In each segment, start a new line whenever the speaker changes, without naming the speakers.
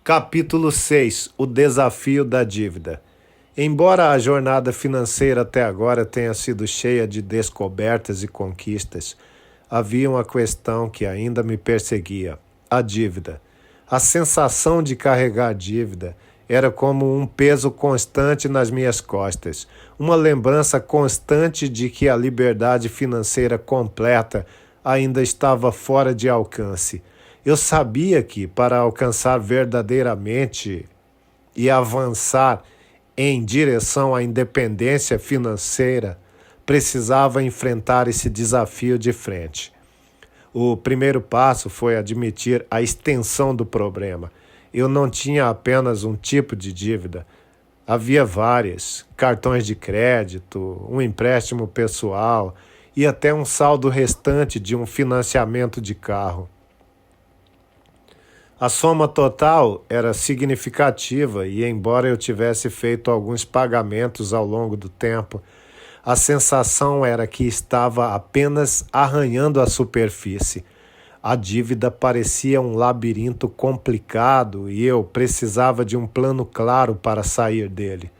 Capítulo 6. O desafio da dívida. Embora a jornada financeira até agora tenha sido cheia de descobertas e conquistas, havia uma questão que ainda me perseguia: a dívida. A sensação de carregar dívida era como um peso constante nas minhas costas, uma lembrança constante de que a liberdade financeira completa ainda estava fora de alcance. Eu sabia que, para alcançar verdadeiramente e avançar em direção à independência financeira, precisava enfrentar esse desafio de frente. O primeiro passo foi admitir a extensão do problema. Eu não tinha apenas um tipo de dívida. Havia várias: cartões de crédito, um empréstimo pessoal e até um saldo restante de um financiamento de carro. A soma total era significativa e, embora eu tivesse feito alguns pagamentos ao longo do tempo, a sensação era que estava apenas arranhando a superfície. A dívida parecia um labirinto complicado e eu precisava de um plano claro para sair dele.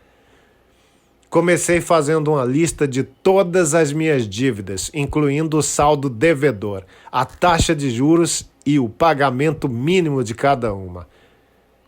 Comecei fazendo uma lista de todas as minhas dívidas, incluindo o saldo devedor, a taxa de juros e o pagamento mínimo de cada uma.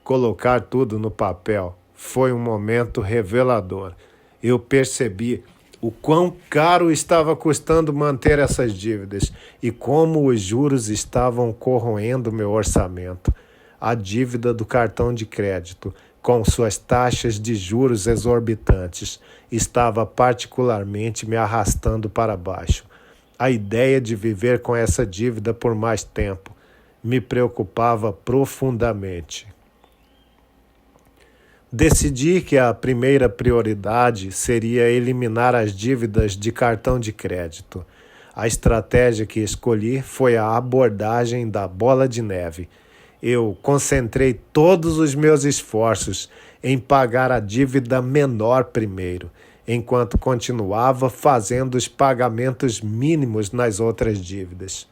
Colocar tudo no papel foi um momento revelador. Eu percebi o quão caro estava custando manter essas dívidas e como os juros estavam corroendo meu orçamento. A dívida do cartão de crédito, com suas taxas de juros exorbitantes, estava particularmente me arrastando para baixo. A ideia de viver com essa dívida por mais tempo me preocupava profundamente. Decidi que a primeira prioridade seria eliminar as dívidas de cartão de crédito. A estratégia que escolhi foi a abordagem da bola de neve. Eu concentrei todos os meus esforços em pagar a dívida menor primeiro, enquanto continuava fazendo os pagamentos mínimos nas outras dívidas.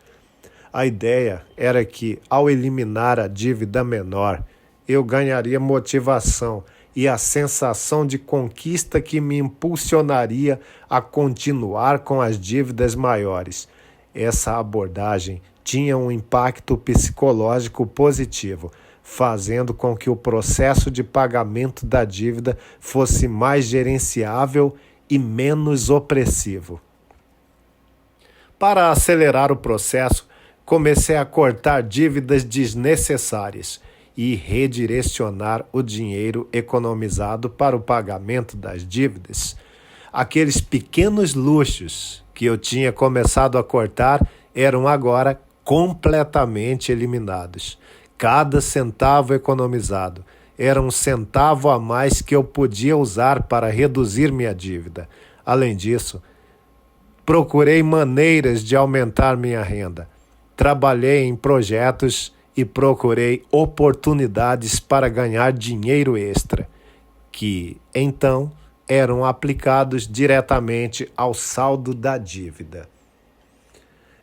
A ideia era que, ao eliminar a dívida menor, eu ganharia motivação e a sensação de conquista que me impulsionaria a continuar com as dívidas maiores. Essa abordagem tinha um impacto psicológico positivo, fazendo com que o processo de pagamento da dívida fosse mais gerenciável e menos opressivo. Para acelerar o processo, comecei a cortar dívidas desnecessárias e redirecionar o dinheiro economizado para o pagamento das dívidas. Aqueles pequenos luxos que eu tinha começado a cortar eram agora completamente eliminados. Cada centavo economizado era um centavo a mais que eu podia usar para reduzir minha dívida. Além disso, procurei maneiras de aumentar minha renda. Trabalhei em projetos e procurei oportunidades para ganhar dinheiro extra, que, então, eram aplicados diretamente ao saldo da dívida.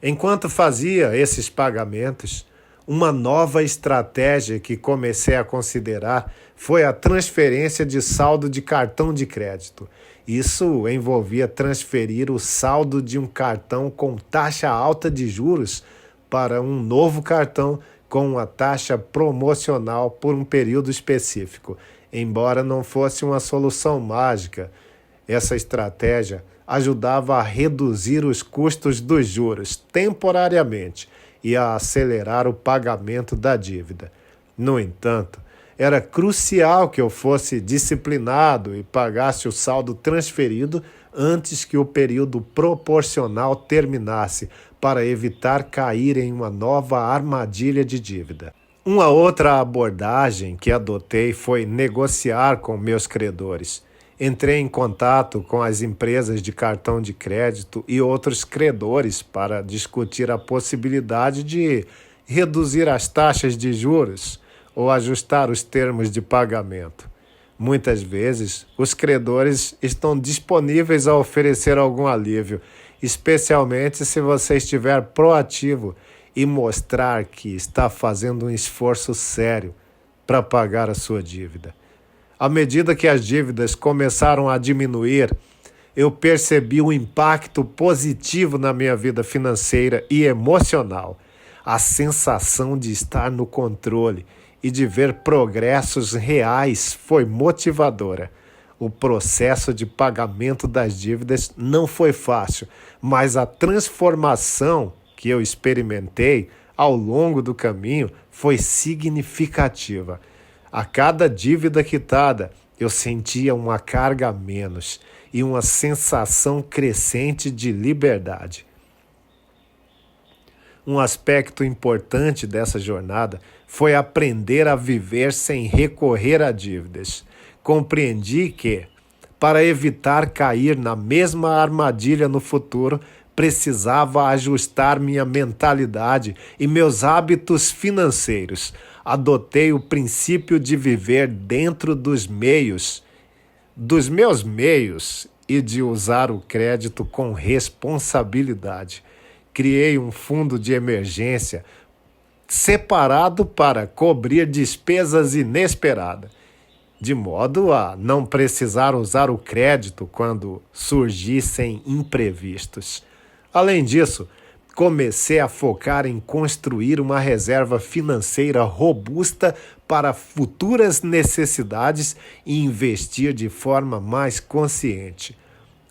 Enquanto fazia esses pagamentos, uma nova estratégia que comecei a considerar foi a transferência de saldo de cartão de crédito. Isso envolvia transferir o saldo de um cartão com taxa alta de juros para um novo cartão com uma taxa promocional por um período específico. Embora não fosse uma solução mágica, essa estratégia ajudava a reduzir os custos dos juros temporariamente e a acelerar o pagamento da dívida. No entanto, era crucial que eu fosse disciplinado e pagasse o saldo transferido antes que o período proporcional terminasse, para evitar cair em uma nova armadilha de dívida. Uma outra abordagem que adotei foi negociar com meus credores. Entrei em contato com as empresas de cartão de crédito e outros credores para discutir a possibilidade de reduzir as taxas de juros ou ajustar os termos de pagamento. Muitas vezes, os credores estão disponíveis a oferecer algum alívio, especialmente se você estiver proativo e mostrar que está fazendo um esforço sério para pagar a sua dívida. À medida que as dívidas começaram a diminuir, eu percebi um impacto positivo na minha vida financeira e emocional. A sensação de estar no controle e de ver progressos reais foi motivadora. O processo de pagamento das dívidas não foi fácil, mas a transformação que eu experimentei ao longo do caminho foi significativa. A cada dívida quitada, eu sentia uma carga a menos e uma sensação crescente de liberdade. Um aspecto importante dessa jornada foi aprender a viver sem recorrer a dívidas. Compreendi que, para evitar cair na mesma armadilha no futuro, precisava ajustar minha mentalidade e meus hábitos financeiros. Adotei o princípio de viver dentro dos meus meios e de usar o crédito com responsabilidade. Criei um fundo de emergência separado para cobrir despesas inesperadas, de modo a não precisar usar o crédito quando surgissem imprevistos. Além disso, comecei a focar em construir uma reserva financeira robusta para futuras necessidades e investir de forma mais consciente.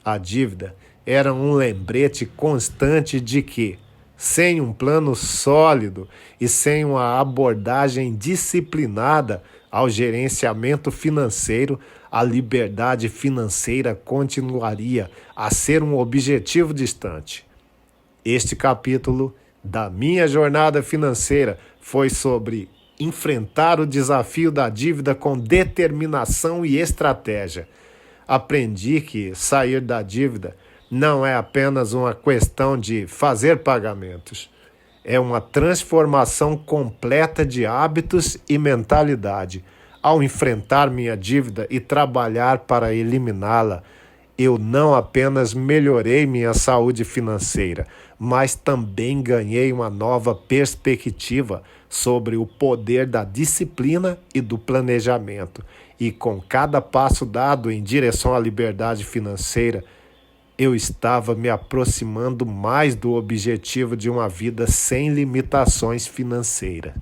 A dívida era um lembrete constante de que, sem um plano sólido e sem uma abordagem disciplinada ao gerenciamento financeiro, a liberdade financeira continuaria a ser um objetivo distante. Este capítulo da minha jornada financeira foi sobre enfrentar o desafio da dívida com determinação e estratégia. Aprendi que sair da dívida não é apenas uma questão de fazer pagamentos. É uma transformação completa de hábitos e mentalidade. Ao enfrentar minha dívida e trabalhar para eliminá-la, eu não apenas melhorei minha saúde financeira, mas também ganhei uma nova perspectiva sobre o poder da disciplina e do planejamento. E com cada passo dado em direção à liberdade financeira, eu estava me aproximando mais do objetivo de uma vida sem limitações financeiras.